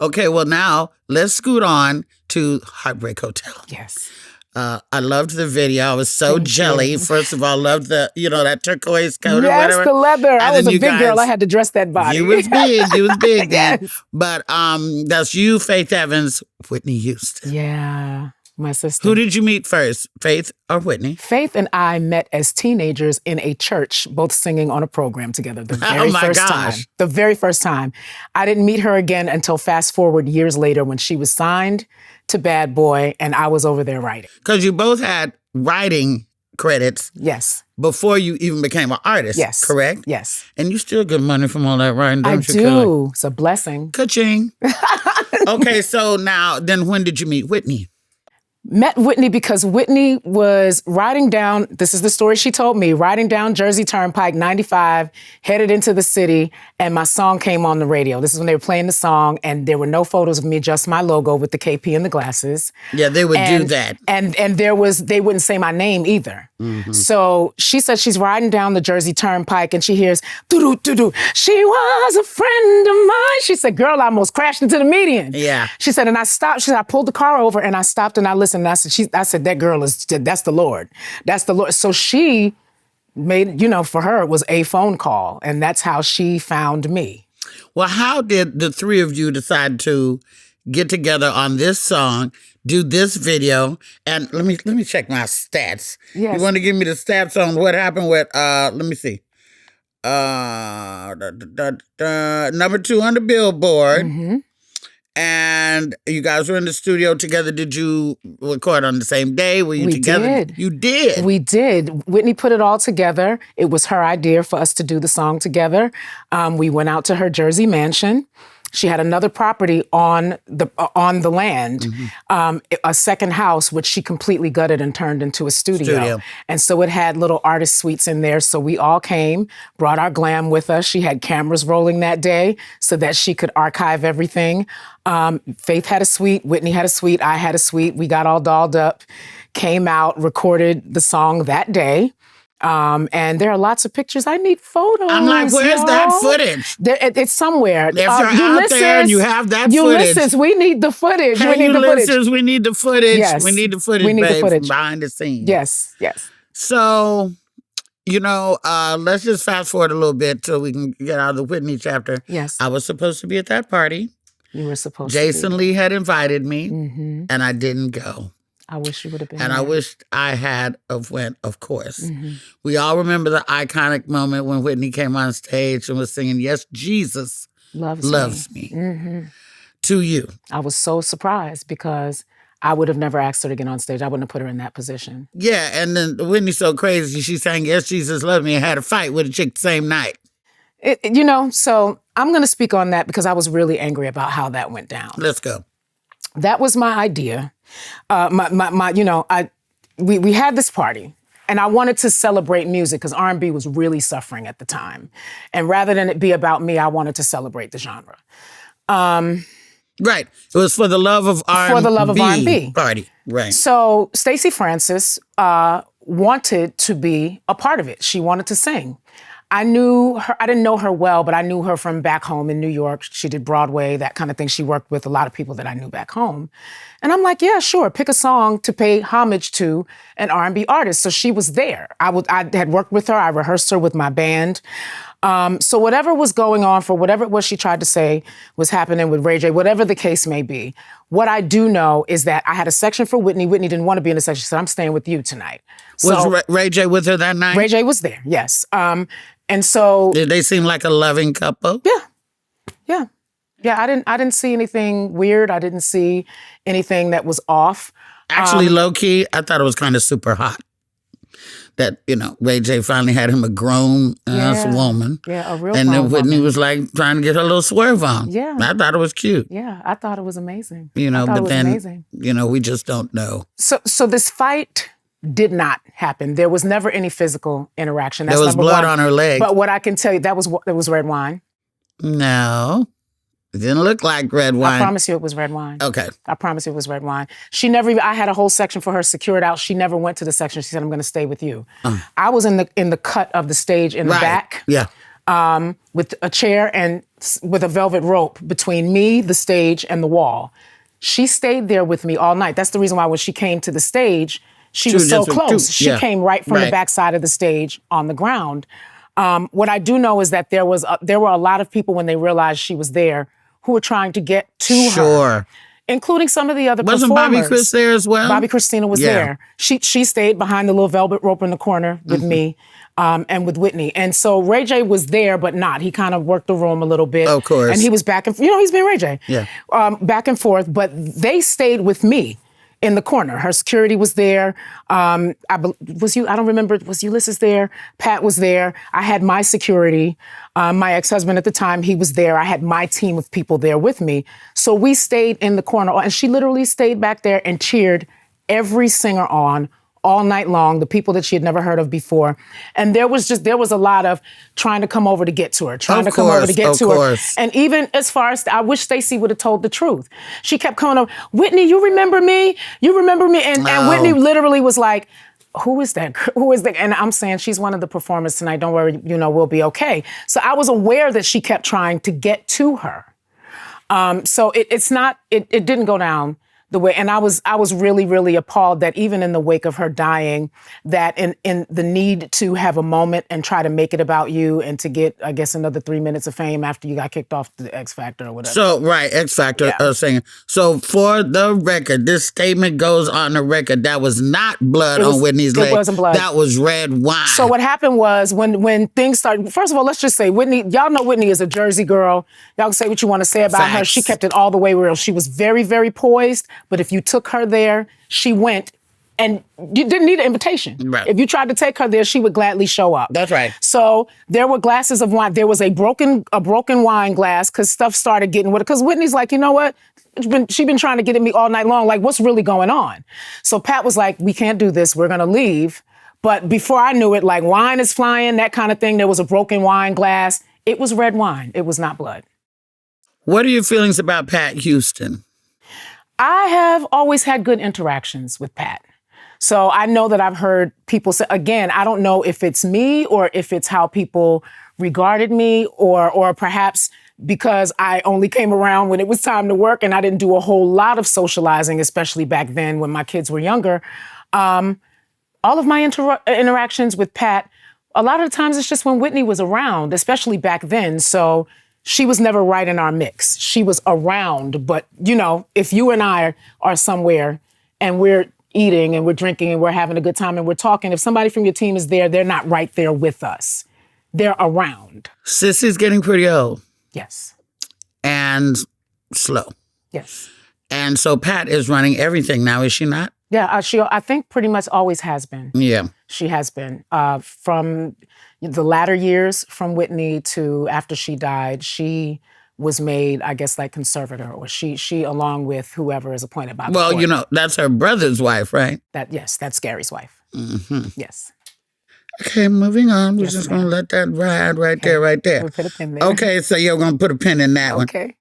Okay, well now let's scoot on to Heartbreak Hotel. Yes. I loved the video. I was so jelly. First of all, loved the, that turquoise coat or whatever. Yes, the leather. And I was then a you big girl. guys- I had to dress that body. You was big. You was big then. Yes. But that's you, Faith Evans, Whitney Houston. Yeah, my sister. Who did you meet first, Faith or Whitney? Faith and I met as teenagers in a church, both singing on a program together the very first time. The very first time. I didn't meet her again until fast forward years later when she was signed to Bad Boy and I was over there writing. Because you both had writing credits. Yes. Before you even became an artist. Yes. Correct? Yes. And you still get money from all that writing, don't you, I Kelly? do. It's a blessing. Ka-ching. Okay, so now, then when did you meet Whitney? Met Whitney because Whitney was riding down, this is the story she told me, riding down Jersey Turnpike 95, headed into the city, and my song came on the radio. This is when they were playing the song, and there were no photos of me, just my logo with the KP and the glasses. Yeah, they would do that. And they wouldn't say my name either. Mm-hmm. So she said she's riding down the Jersey Turnpike and she hears, doo-doo, doo-doo. She was a friend of mine. She said, girl, I almost crashed into the median. Yeah. She said, and I stopped. She said, I pulled the car over and I stopped and I listened. And I said, that girl that's the Lord. That's the Lord. So she made, for her, it was a phone call. And that's how she found me. Well, how did the three of you decide to get together on this song, do this video, and let me check my stats. Yes. You want to give me the stats on what happened with, let me see. Number 2 on the Billboard. Mm-hmm. And you guys were in the studio together. Did you record on the same day? Were you together? Did. You did? We did. Whitney put it all together. It was her idea for us to do the song together. We went out to her Jersey mansion. She had another property on the land, mm-hmm. A second house, which she completely gutted and turned into a studio. And so it had little artist suites in there. So we all came, brought our glam with us. She had cameras rolling that day so that she could archive everything. Faith had a suite, Whitney had a suite, I had a suite. We got all dolled up, came out, recorded the song that day. And there are lots of pictures. I need photos. I'm like, where's that footage? It's somewhere. If you're out there and you have that footage. Ulysses, we need the footage. Hey, we need Ulysses, the footage. we need the footage. Yes. We need the footage, we need babe, the footage. Behind the scenes. Yes, yes. So, let's just fast forward a little bit till we can get out of the Whitney chapter. Yes. I was supposed to be at that party. You were supposed Jason to be. Lee had invited me, Mm-hmm. and I didn't go. I wish you would have been And there. I wished I had went, of course. Mm-hmm. We all remember the iconic moment when Whitney came on stage and was singing, "Yes, Jesus loves me." Mm-hmm. To you. I was so surprised because I would have never asked her to get on stage. I wouldn't have put her in that position. Yeah, and then Whitney's so crazy. She sang, "Yes, Jesus loves me," and had a fight with a chick the same night. So I'm going to speak on that because I was really angry about how that went down. Let's go. That was my idea. We had this party and I wanted to celebrate music because R&B was really suffering at the time. And rather than it be about me, I wanted to celebrate the genre. Right. It was for the love of R&B. For the love of R&B. Party. Right. So Stacey Francis wanted to be a part of it. She wanted to sing. I knew her, I didn't know her well, but I knew her from back home in New York. She did Broadway, that kind of thing. She worked with a lot of people that I knew back home. And I'm like, yeah, sure, pick a song to pay homage to an R&B artist. So she was there. I had worked with her, I rehearsed her with my band. So whatever was going on, for whatever it was she tried to say was happening with Ray J, whatever the case may be, what I do know is that I had a section for Whitney. Whitney didn't want to be in the section. She said, I'm staying with you tonight. Was Ray J with her that night? Ray J was there, yes. And so... Did they seem like a loving couple? Yeah. I didn't see anything weird. I didn't see anything that was off. Actually, low-key, I thought it was kind of super hot. That, Ray J finally had him a grown-ass woman. Yeah, a real And then Whitney woman. was like trying to get her little swerve on. Yeah. I thought it was cute. Yeah, I thought it was amazing. But then, we just don't know. So this fight did not happen. There was never any physical interaction. That's there was blood on her leg. But what I can tell you, there was red wine. No. It didn't look like red wine. I promise you it was red wine. Okay. I promise you it was red wine. She never even, I had a whole section for her secured out. She never went to the section. She said, I'm going to stay with you. I was in the cut of the stage in the back. Yeah. with a chair and with a velvet rope between me, the stage, and the wall. She stayed there with me all night. That's the reason why when she came to the stage, she was so close. She came right from the backside of the stage on the ground. What I do know is that there were a lot of people when they realized she was there who were trying to get to her, including some of the other performers. Wasn't Bobby Chris there as well? Bobby Christina was there. She stayed behind the little velvet rope in the corner with me and with Whitney. And so Ray J was there, but not. He kind of worked the room a little bit. Of course. And he was back and, he's been Ray J. Yeah. Back and forth, but they stayed with me in the corner. Her security was there. I don't remember, was Ulysses there? Pat was there. I had my security. My ex-husband at the time, he was there. I had my team of people there with me. So we stayed in the corner, and she literally stayed back there and cheered every singer on all night long, the people that she had never heard of before. And there was a lot of trying to come over to get to her, her. And even as far as, I wish Stacey would have told the truth. She kept coming over, Whitney, you remember me? You remember me? And Whitney literally was like, who is that? Who is that? And I'm saying, she's one of the performers tonight. Don't worry, we'll be okay. So I was aware that she kept trying to get to her. So it didn't go down the way, and I was really, really appalled that even in the wake of her dying, that in the need to have a moment and try to make it about you and to get, I guess, another 3 minutes of fame after you got kicked off the X Factor or whatever. So, right, X Factor singer. So for the record, this statement goes on the record, that was not blood on Whitney's leg. It wasn't blood. That was red wine. So what happened was when things started, first of all, let's just say Whitney, y'all know Whitney is a Jersey girl. Y'all can say what you want to say about her. She kept it all the way real. She was very, very poised. But if you took her there, she went, and you didn't need an invitation. Right. If you tried to take her there, she would gladly show up. That's right. So there were glasses of wine. There was a broken wine glass because stuff started getting with it. Because Whitney's like, you know what? She's been trying to get at me all night long. Like, what's really going on? So Pat was like, we can't do this. We're going to leave. But before I knew it, like, wine is flying, that kind of thing. There was a broken wine glass. It was red wine. It was not blood. What are your feelings about Pat Houston? I have always had good interactions with Pat. So I know that I've heard people say, again, I don't know if it's me or if it's how people regarded me or perhaps because I only came around when it was time to work and I didn't do a whole lot of socializing, especially back then when my kids were younger. All of my interactions with Pat, a lot of the times it's just when Whitney was around, especially back then. So she was never right in our mix. She was around, but if you and I are somewhere and we're eating and we're drinking and we're having a good time and we're talking, if somebody from your team is there, they're not right there with us. They're around. Sissy's getting pretty old. Yes. And slow. Yes. And so Pat is running everything now, is she not? Yeah, she, I think, pretty much always has been. Yeah. She has been. From the latter years, from Whitney to after she died, she was made, I guess, like conservator, or she along with whoever is appointed by the court. Well, that's her brother's wife, right? Yes, that's Gary's wife. Mm-hmm. Yes. Okay, moving on. We're just going to let that ride right there. We'll put a pin there. Okay, so you're going to put a pin in that one. Okay.